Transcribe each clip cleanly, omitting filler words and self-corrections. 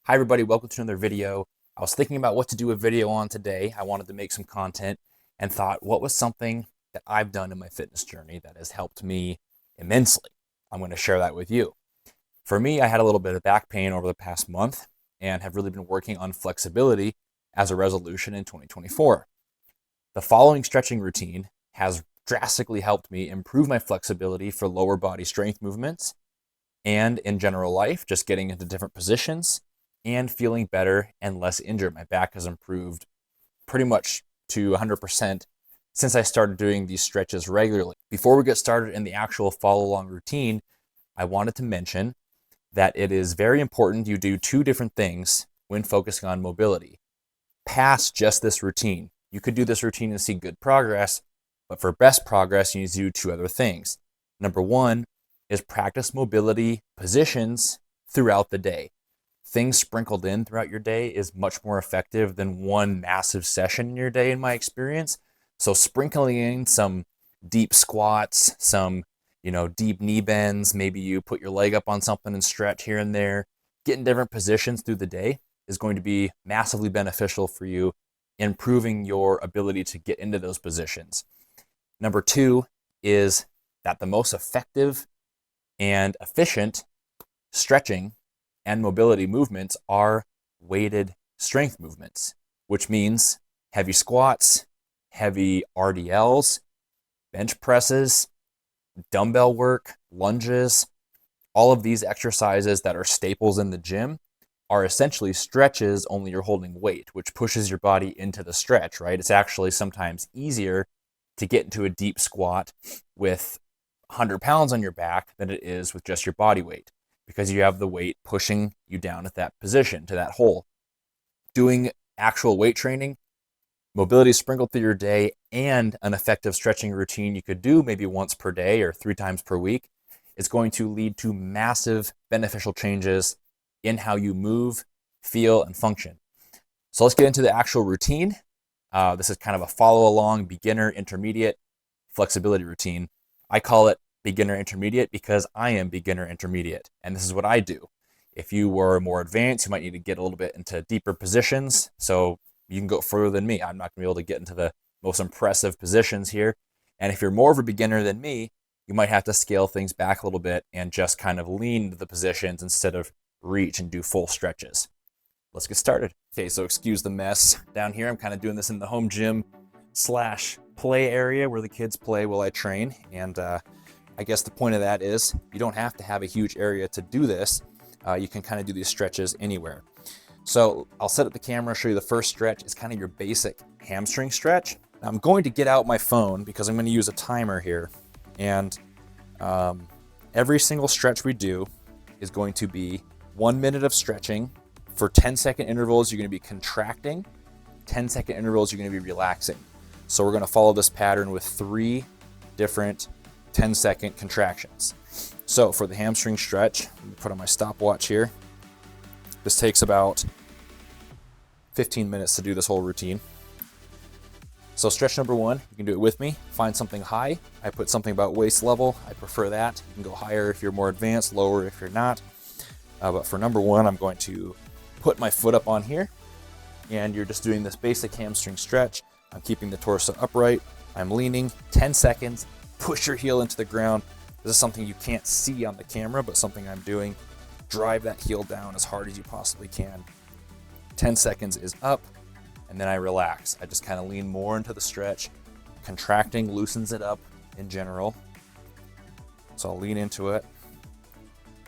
Hi everybody, welcome to another video. I was thinking about what to do a video on today. I wanted to make some content and thought, what was something that I've done in my fitness journey that has helped me immensely? I'm going to share that with you. For me, I had a little bit of back pain over the past month and have really been working on flexibility as a resolution in 2024. The following stretching routine has drastically helped me improve my flexibility for lower body strength movements and in general life, just getting into different positions and feeling better and less injured. My back has improved pretty much to 100% since I started doing these stretches regularly. Before we get started in the actual follow along routine, I wanted to mention that it is very important you do two different things when focusing on mobility. Past just this routine. You could do this routine and see good progress, but for best progress, you need to do two other things. Number one is practice mobility positions throughout the day. Things sprinkled in throughout your day is much more effective than one massive session in your day, in my experience. So sprinkling in some deep squats, some deep knee bends, maybe you put your leg up on something and stretch here and there, get in different positions through the day is going to be massively beneficial for you, improving your ability to get into those positions. Number two is that the most effective and efficient stretching and mobility movements are weighted strength movements, which means heavy squats, heavy RDLs, bench presses, dumbbell work, lunges. All of these exercises that are staples in the gym are essentially stretches, only you're holding weight, which pushes your body into the stretch, right? It's actually sometimes easier to get into a deep squat with 100 pounds on your back than it is with just your body weight, because you have the weight pushing you down at that position, to that hole. Doing actual weight training, mobility sprinkled through your day, and an effective stretching routine you could do maybe once per day or 3 times per week is going to lead to massive beneficial changes in how you move, feel, and function. So let's get into the actual routine. This is kind of a follow along beginner intermediate flexibility routine. I call it beginner intermediate because I am beginner intermediate, and this is what I do. If you were more advanced, you might need to get a little bit into deeper positions, so you can go further than me. I'm not going to be able to get into the most impressive positions here. And if you're more of a beginner than me, you might have to scale things back a little bit and just kind of lean into the positions instead of reach and do full stretches. Let's get started. Okay, so excuse the mess down here. I'm kind of doing this in the home gym / play area where the kids play while I train. And I guess the point of that is you don't have to have a huge area to do this. You can kind of do these stretches anywhere. So I'll set up the camera, show you the first stretch. It's kind of your basic hamstring stretch. I'm going to get out my phone because I'm going to use a timer here. And every single stretch we do is going to be 1 minute of stretching. For 10-second intervals, you're going to be contracting. 10-second intervals, you're going to be relaxing. So we're going to follow this pattern with 3 different 10-second contractions. So for the hamstring stretch, let me put on my stopwatch here. This takes about 15 minutes to do this whole routine. So stretch number 1, you can do it with me. Find something high. I put something about waist level. I prefer that. You can go higher if you're more advanced, lower if you're not. But for number 1, I'm going to put my foot up on here, and you're just doing this basic hamstring stretch. I'm keeping the torso upright. I'm leaning 10 seconds. Push your heel into the ground. This is something you can't see on the camera, but something I'm doing. Drive that heel down as hard as you possibly can. 10 seconds is up, and then I relax. I just kind of lean more into the stretch. Contracting loosens it up in general. So I'll lean into it.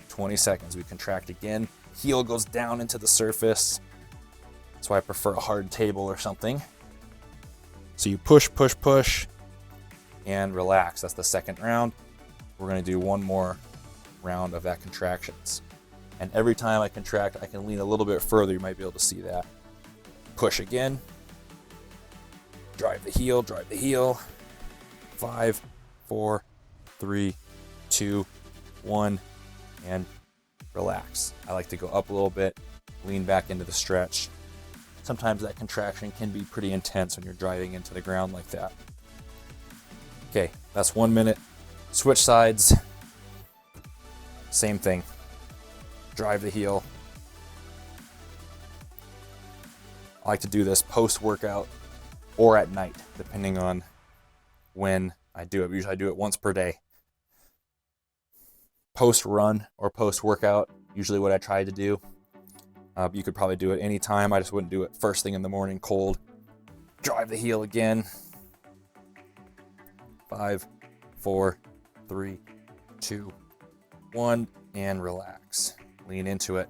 20 seconds, we contract again. Heel goes down into the surface. That's why I prefer a hard table or something. So you push, push, push, and relax. That's the second round. We're going to do one more round of that contractions. And every time I contract, I can lean a little bit further. You might be able to see that. Push again. Drive the heel, drive the heel. 5, 4, 3, 2, 1, and relax. I like to go up a little bit, lean back into the stretch. Sometimes that contraction can be pretty intense when you're driving into the ground like that. Okay, that's 1 minute. Switch sides. Same thing. Drive the heel. I like to do this post-workout or at night, depending on when I do it. Usually I do it once per day. Post-run or post-workout, usually what I try to do. You could probably do it anytime. I just wouldn't do it first thing in the morning, cold. Drive the heel again. 5, 4, 3, 2, 1, and relax. Lean into it.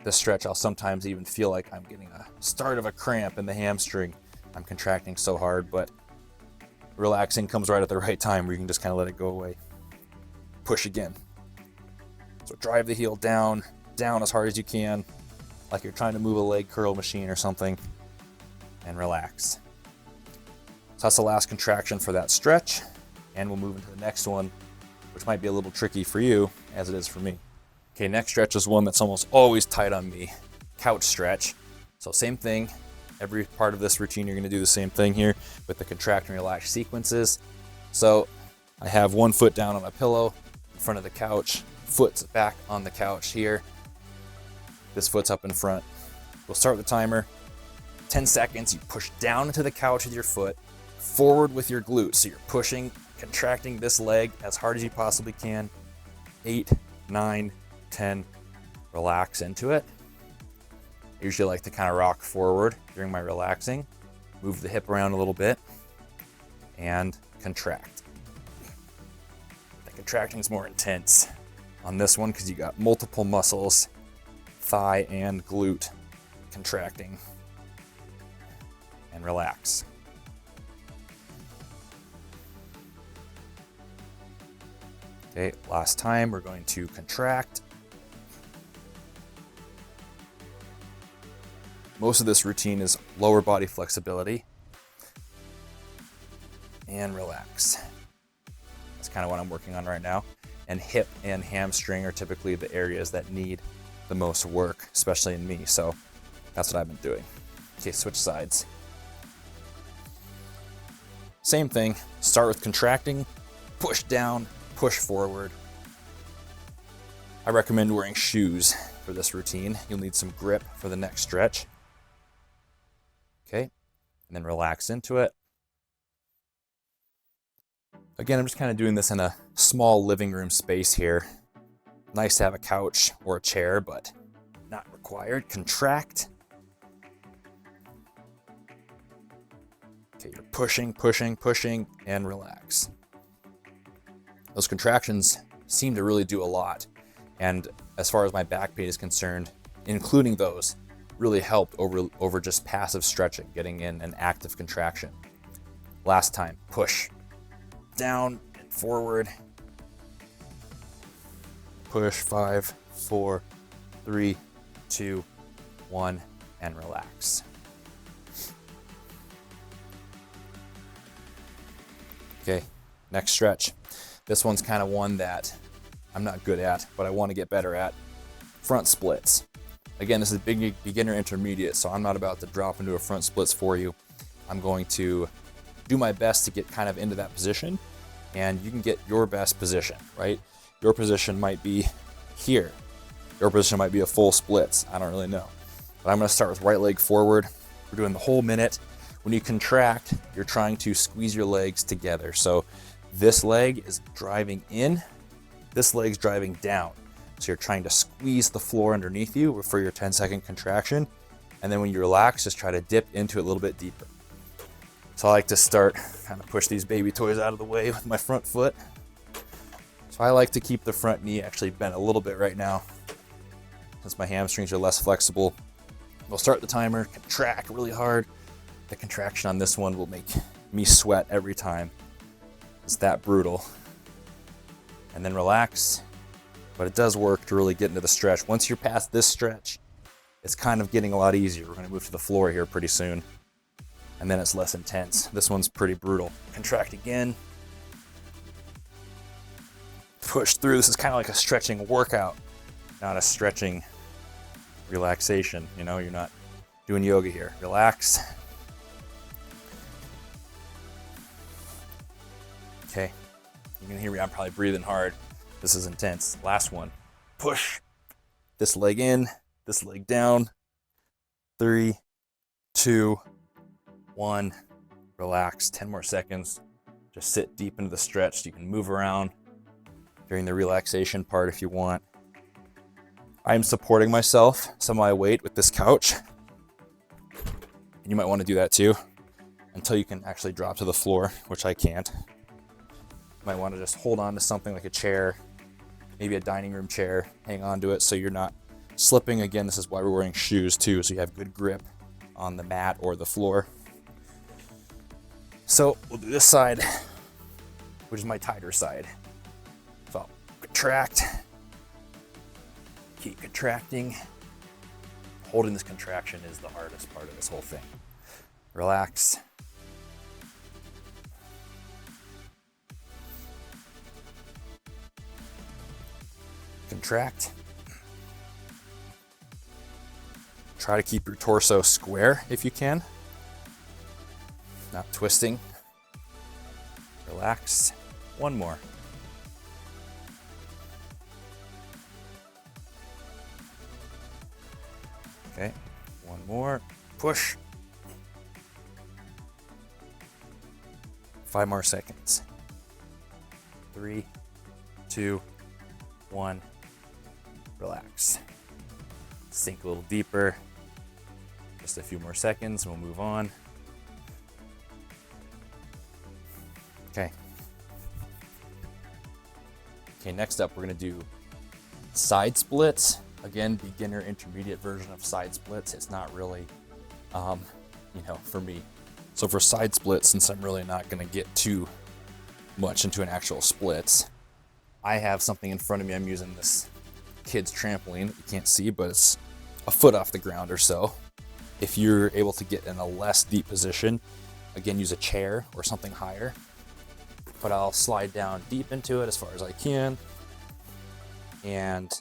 This stretch, I'll sometimes even feel like I'm getting a start of a cramp in the hamstring. I'm contracting so hard, but relaxing comes right at the right time where you can just kind of let it go away. Push again. So drive the heel down as hard as you can, like you're trying to move a leg curl machine or something, and relax. So that's the last contraction for that stretch, and we'll move into the next one, which might be a little tricky for you as it is for me. Okay, next stretch is one that's almost always tight on me, couch stretch. So same thing, every part of this routine you're gonna do the same thing here with the contract and relax sequences. So I have one foot down on a pillow in front of the couch, foot's back on the couch here. This foot's up in front. We'll start the timer. 10 seconds, you push down into the couch with your foot, forward with your glutes. So you're pushing, contracting this leg as hard as you possibly can. 8, 9, 10, relax into it. I usually like to kind of rock forward during my relaxing, move the hip around a little bit, and contract. The contracting is more intense on this one because you got multiple muscles, thigh and glute contracting, and relax. Okay, last time we're going to contract. Most of this routine is lower body flexibility and relax. That's kind of what I'm working on right now. And hip and hamstring are typically the areas that need the most work, especially in me. So that's what I've been doing. Okay, switch sides. Same thing, start with contracting, push down, push forward. I recommend wearing shoes for this routine. You'll need some grip for the next stretch. Okay, and then relax into it. Again, I'm just kind of doing this in a small living room space here. Nice to have a couch or a chair, but not required. Contract. Okay, you're pushing, pushing, pushing, and relax. Those contractions seem to really do a lot. And as far as my back pain is concerned, including those, really helped over just passive stretching, getting in an active contraction. Last time, push down and forward. Push, 5, 4, 3, 2, 1, and relax. Okay, next stretch. This one's kind of one that I'm not good at, but I want to get better at. Front splits. Again, this is beginner intermediate, so I'm not about to drop into a front splits for you. I'm going to do my best to get kind of into that position, and you can get your best position, right? Your position might be here. Your position might be a full splits. I don't really know. But I'm going to start with right leg forward. We're doing the whole minute. When you contract, you're trying to squeeze your legs together. So this leg is driving in, this leg's driving down. So you're trying to squeeze the floor underneath you for your 10-second contraction. And then when you relax, just try to dip into it a little bit deeper. So I like to start, kind of push these baby toys out of the way with my front foot. So I like to keep the front knee actually bent a little bit right now, since my hamstrings are less flexible. We'll start the timer, contract really hard. The contraction on this one will make me sweat every time. It's that brutal. And then relax. But it does work to really get into the stretch. Once you're past this stretch, it's kind of getting a lot easier. We're going to move to the floor here pretty soon. And then it's less intense. This one's pretty brutal. Contract again. Push through. This is kind of like a stretching workout, not a stretching relaxation. You know, you're not doing yoga here. Relax. Okay. You can hear me. I'm probably breathing hard. This is intense. Last one. Push. This leg in, this leg down. 3, 2, 1, relax. 10 more seconds. Just sit deep into the stretch. You can move around during the relaxation part if you want. I'm supporting myself, some of my weight with this couch. And you might want to do that too until you can actually drop to the floor, which I can't. You might want to just hold on to something like a chair, maybe a dining room chair, hang on to it so you're not slipping. Again, this is why we're wearing shoes too, so you have good grip on the mat or the floor. So we'll do this side, which is my tighter side. So I'll contract, keep contracting. Holding this contraction is the hardest part of this whole thing. Relax. Contract. Try to keep your torso square if you can, not twisting. Relax. One more. Okay, one more. Push. 5 more seconds. 3, 2, 1. Relax. Sink a little deeper. Just a few more seconds and we'll move on. Okay. Okay, next up we're gonna do side splits. Again, beginner intermediate version of side splits. It's not really, for me. So for side splits, since I'm really not gonna get too much into an actual splits, I have something in front of me. I'm using this kid's trampoline that you can't see, but it's a foot off the ground or so. If you're able to get in a less deep position, again, use a chair or something higher. But I'll slide down deep into it as far as I can and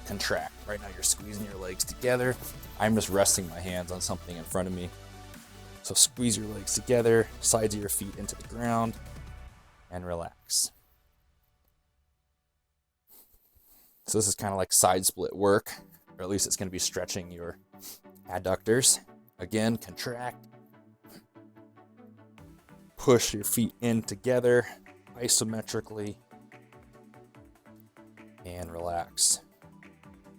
contract. Right now you're squeezing your legs together. I'm just resting my hands on something in front of me. So squeeze your legs together, sides of your feet into the ground, and relax. So this is kind of like side split work, or at least it's going to be stretching your adductors. Again, contract. Push your feet in together isometrically and relax.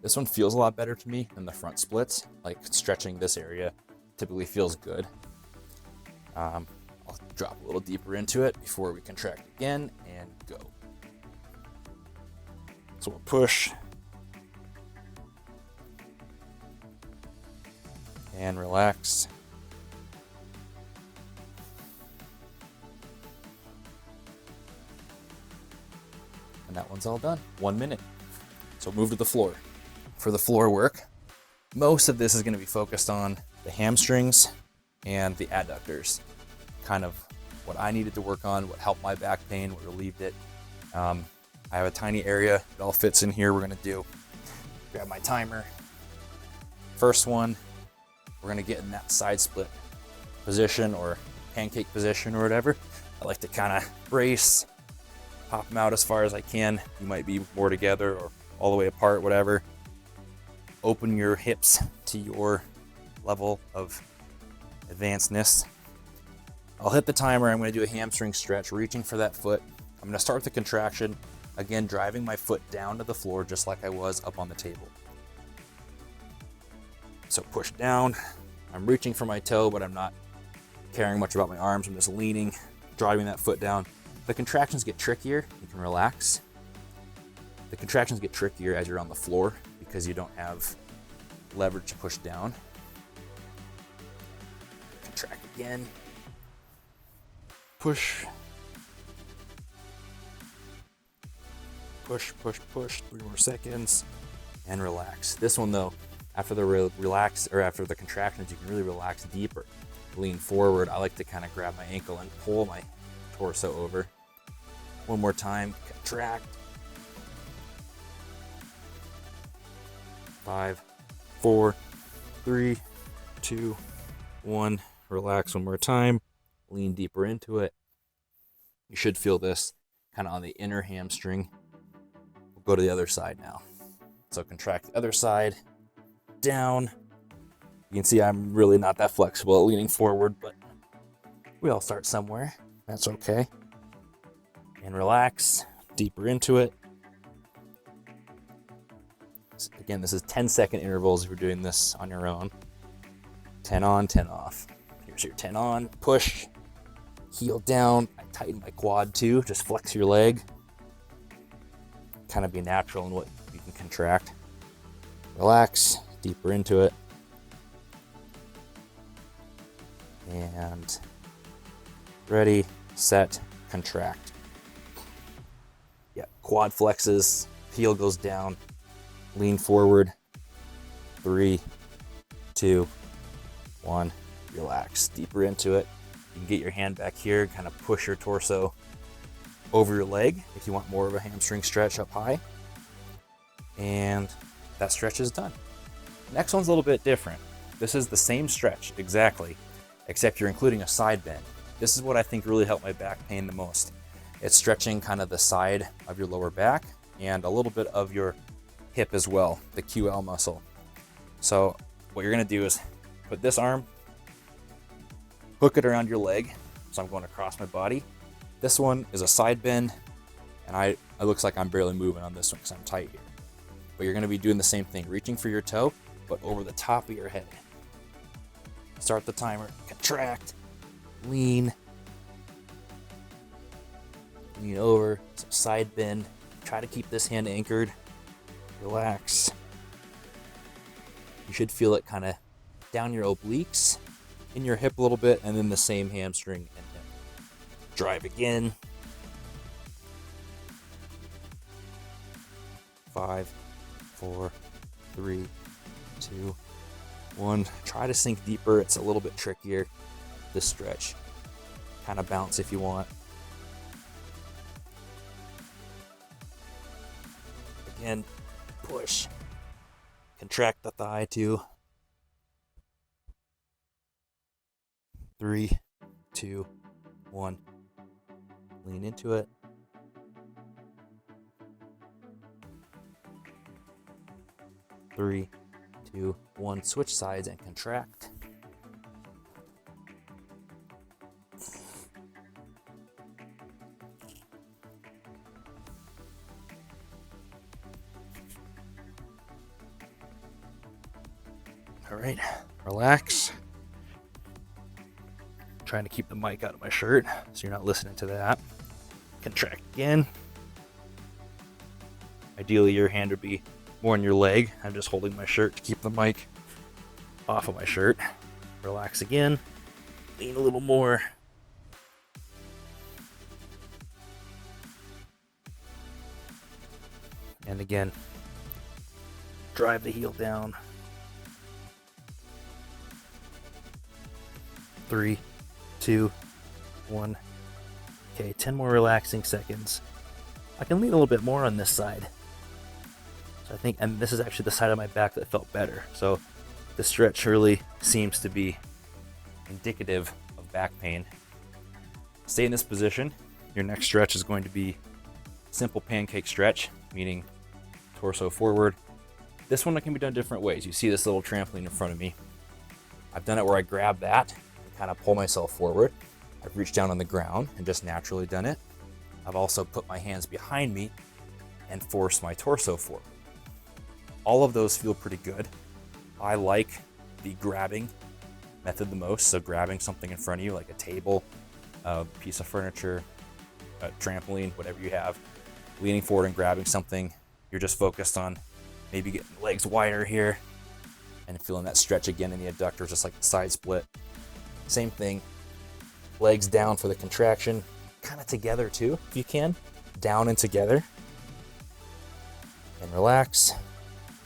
This one feels a lot better to me than the front splits. Like stretching this area typically feels good. I'll drop a little deeper into it before we contract again and go. So we'll push and relax. And that one's all done. 1 minute. So move to the floor. For the floor work, most of this is going to be focused on the hamstrings and the adductors. Kind of what I needed to work on, what helped my back pain, what relieved it. I have a tiny area. It all fits in here. We're going to do, grab my timer. First one, we're going to get in that side split position or pancake position or whatever. I like to kind of brace, pop them out as far as I can. You might be more together or all the way apart, whatever. Open your hips to your level of advancedness. I'll hit the timer. I'm going to do a hamstring stretch, reaching for that foot. I'm going to start with the contraction. Again, driving my foot down to the floor just like I was up on the table. So push down. I'm reaching for my toe, but I'm not caring much about my arms. I'm just leaning, driving that foot down. The contractions get trickier. You can relax. The contractions get trickier as you're on the floor because you don't have leverage to push down. Contract again. Push. Push, push, push. 3 more seconds. And relax. This one though, after the after the contractions, you can really relax deeper. Lean forward. I like to kind of grab my ankle and pull my torso over. One more time. Contract. 5, 4, 3, 2, 1. Relax one more time. Lean deeper into it. You should feel this kind of on the inner hamstring. We'll go to the other side now. So contract the other side. Down. You can see I'm really not that flexible at leaning forward, but we all start somewhere. That's okay. And relax, deeper into it. Again, this is 10-second intervals if you're doing this on your own. 10 on, 10 off. Here's your 10 on, push, heel down. I tighten my quad too, just flex your leg. Kind of be natural in what you can contract. Relax, deeper into it. And ready, set, contract. Yeah, quad flexes, heel goes down, lean forward. 3, 2, 1, relax, deeper into it. You can get your hand back here, kind of push your torso over your leg if you want more of a hamstring stretch up high. And that stretch is done. Next one's a little bit different. This is the same stretch exactly, except you're including a side bend. This is what I think really helped my back pain the most. It's stretching kind of the side of your lower back and a little bit of your hip as well, the QL muscle. So what you're gonna do is put this arm, hook it around your leg. So I'm going across my body. This one is a side bend, and it looks like I'm barely moving on this one because I'm tight here. But you're gonna be doing the same thing, reaching for your toe, but over the top of your head. Start the timer, contract, lean over, some side bend. Try to keep this hand anchored. Relax. You should feel it kind of down your obliques, in your hip a little bit, and then the same hamstring and hip. Drive again. 5, 4, 3, 2, 1. Try to sink deeper. It's a little bit trickier, this stretch. Kind of bounce if you want. Again, push. Contract the thigh too. 3, 2, 1. Lean into it. 3, 2, 1. Switch sides and contract. All right, relax. Trying to keep the mic out of my shirt so you're not listening to that. Contract again. Ideally, your hand would be more on your leg. I'm just holding my shirt to keep the mic off of my shirt. Relax again. Lean a little more. And again, drive the heel down. 3, 2, 1. Okay, 10 more relaxing seconds. I can lean a little bit more on this side. So I think, and this is actually the side of my back that felt better. So the stretch really seems to be indicative of back pain. Stay in this position. Your next stretch is going to be simple pancake stretch, meaning torso forward. This one can be done different ways. You see this little trampoline in front of me. I've done it where I grab that, kind of pull myself forward. I've reached down on the ground and just naturally done it. I've also put my hands behind me and forced my torso forward. All of those feel pretty good. I like the grabbing method the most. So grabbing something in front of you, like a table, a piece of furniture, a trampoline, whatever you have, leaning forward and grabbing something. You're just focused on maybe getting the legs wider here and feeling that stretch again in the adductors, just like the side split. Same thing, legs down for the contraction, kind of together too, if you can, down and together. And relax.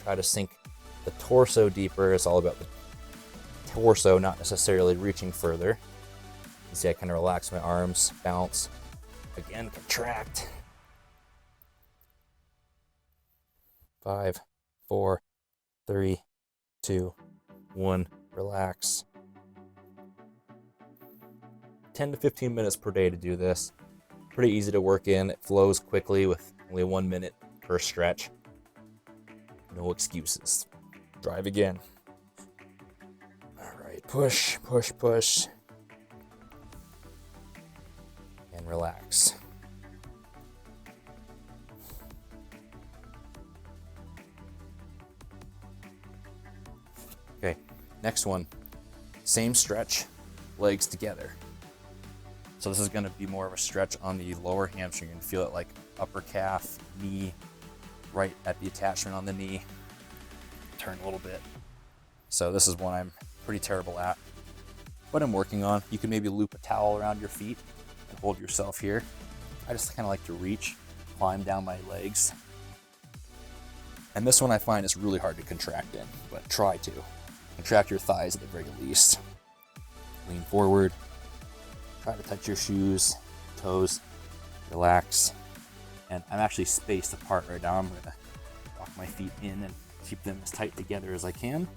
Try to sink the torso deeper. It's all about the torso, not necessarily reaching further. You see I kind of relax my arms, bounce. Again, contract. 5, 4, 3, 2, 1. Relax. 10 to 15 minutes per day to do this. Pretty easy to work in. It flows quickly with only 1 minute per stretch. No excuses. Drive again. Push, push, push. And relax. Okay, next one. Same stretch, legs together. So this is gonna be more of a stretch on the lower hamstring. You can feel it like upper calf, knee, right at the attachment on the knee. Turn a little bit. So this is one I'm pretty terrible at, but I'm working on. You can maybe loop a towel around your feet and hold yourself here. I just kind of like to reach, climb down my legs. And this one I find is really hard to contract in, but try to. Contract your thighs at the very least. Lean forward. Try to touch your shoes, toes, relax. And I'm actually spaced apart right now. I'm gonna lock my feet in and keep them as tight together as I can.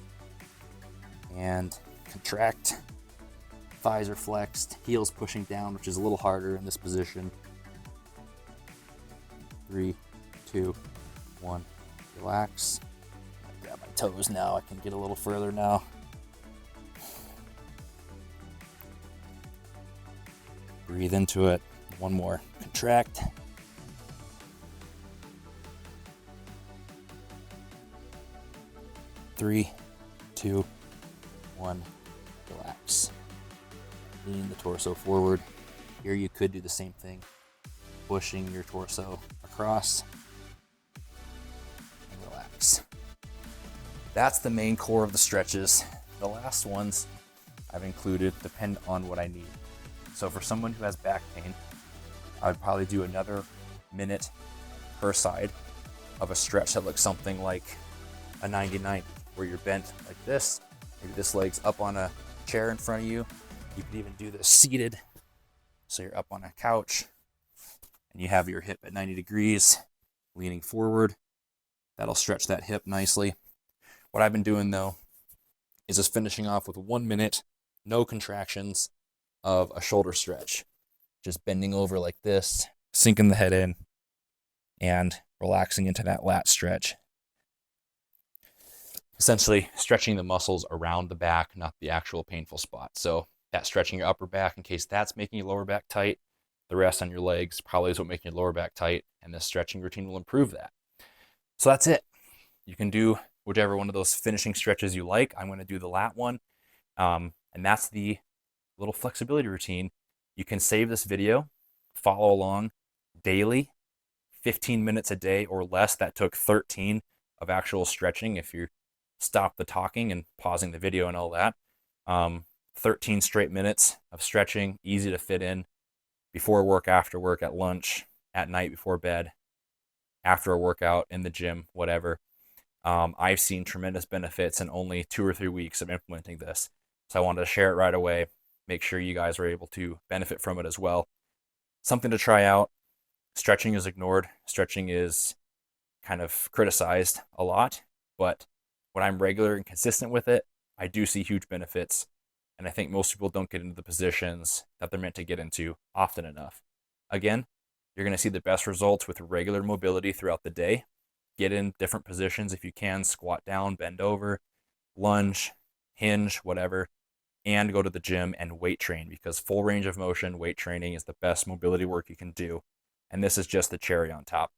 And contract. Thighs are flexed, heels pushing down, which is a little harder in this position. 3, 2, 1, relax. Grab my toes now. I can get a little further now. Breathe into it. One more. Contract. Three, 2, 1, relax. Lean the torso forward. Here you could do the same thing, pushing your torso across and relax. That's the main core of the stretches. The last ones I've included depend on what I need. So for someone who has back pain, I would probably do another minute per side of a stretch that looks something like a 90-90, where you're bent like this. Maybe this leg's up on a chair in front of you. You can even do this seated. So you're up on a couch and you have your hip at 90 degrees, leaning forward. That'll stretch that hip nicely. What I've been doing though is just finishing off with 1 minute, no contractions, of a shoulder stretch. Just bending over like this, sinking the head in, and relaxing into that lat stretch. Essentially stretching the muscles around the back, not the actual painful spot. So that stretching your upper back in case that's making your lower back tight. The rest on your legs probably is what making your lower back tight, and this stretching routine will improve that. So that's it. You can do whichever one of those finishing stretches you like. I'm going to do the lat one, and that's the little flexibility routine. You can save this video, follow along daily, 15 minutes a day or less. That took 13 of actual stretching if you stop the talking and pausing the video and all that. 13 straight minutes of stretching, easy to fit in before work, after work, at lunch, at night before bed, after a workout, in the gym, whatever. I've seen tremendous benefits in only 2 or 3 weeks of implementing this. So I wanted to share it right away. Make sure you guys are able to benefit from it as well. Something to try out. Stretching is ignored. Stretching is kind of criticized a lot, but when I'm regular and consistent with it, I do see huge benefits. And I think most people don't get into the positions that they're meant to get into often enough. Again, you're going to see the best results with regular mobility throughout the day. Get in different positions if you can, squat down, bend over, lunge, hinge, whatever, and go to the gym and weight train, because full range of motion weight training is the best mobility work you can do. And this is just the cherry on top.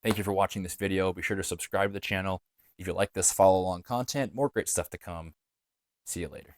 Thank you for watching this video. Be sure to subscribe to the channel. If you like this follow along content, more great stuff to come. See you later.